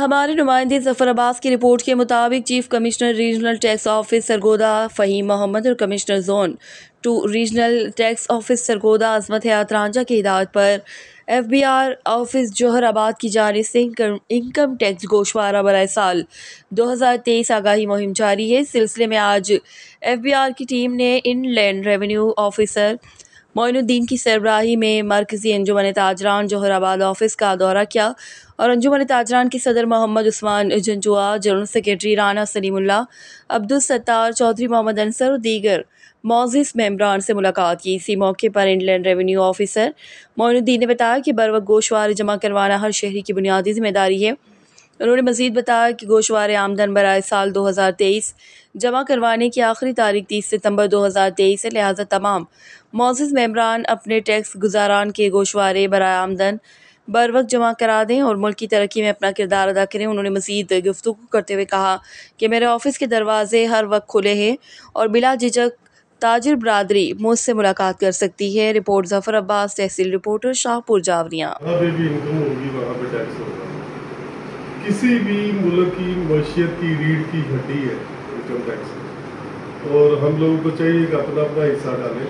ہمارے نمائندے ظفر عباس کی رپورٹ کے مطابق chief commissioner regional tax office Sargodha Faheem Muhammad اور commissioner zone 2 regional tax office Sargodha Azmat Hayat Ranjha کی ہدایت پر FBR آفس جوہر آباد کی جانب سے انکم ٹیکس گوشوارہ برائے سال 2023 آگاہی مہم جاری ہے۔ اس سلسلے میں آج FBR کی ٹیم نے ان لینڈ ریونیو آفیسر معین الدین کی سربراہی میں مرکزی انجمن تاجران جوہر آباد آفس کا دورہ کیا اور انجمن تاجران کے صدر محمد عثمان جنجوعہ، جنرل سیکرٹری رانا سلیم اللہ، عبدالستار چودھری، محمد انصر اور دیگر معزز ممبران سے ملاقات کی۔ اسی موقع پر ان لینڈ ریونیو آفیسر معین الدین نے بتایا کہ بروقت گوشوارے جمع کروانا ہر شہری کی بنیادی ذمہ داری ہے۔ انہوں نے مزید بتایا کہ گوشوارے آمدن برائے سال 2023 جمع کروانے کی آخری تاریخ 30 ستمبر 2023 ہے، لہٰذا تمام معزز ممبران اپنے ٹیکس گزاران کے گوشوارے برائے آمدن بروقت جمع کرا دیں اور ملک کی ترقی میں اپنا کردار ادا کریں۔ انہوں نے مزید گفتگو کرتے ہوئے کہا کہ میرے آفس کے دروازے ہر وقت کھلے ہیں اور بلا جھجک تاجر برادری مجھ سے ملاقات کر سکتی ہے۔ رپورٹ ظفر عباس، تحصیل رپورٹر، شاہپور جاوریاں۔ کسی بھی ملک کی معیشت کی ریڑھ کی ہڈی ہے انکم ٹیکس، اور ہم لوگوں کو چاہیے کہ اپنا اپنا حصہ ڈالیں۔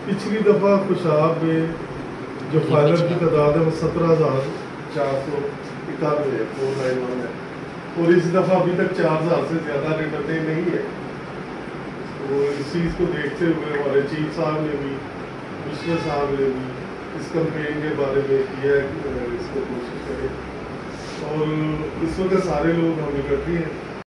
پچھلی دفعہ خوشاب میں جو فائلر کی تعداد ہے وہ 17,491 ہے، 491 ہے، اور اس دفعہ ابھی تک 4,000 سے زیادہ ریٹرنیں نہیں ہے۔ تو اس چیز کو دیکھتے ہوئے ہمارے چیف صاحب نے بھی، کمشنر صاحب نے بھی اس کمپین کے بارے میں کیا ہے، اس کو کوشش کریں، اور اس وقت سارے لوگ ہم اکٹھے ہیں۔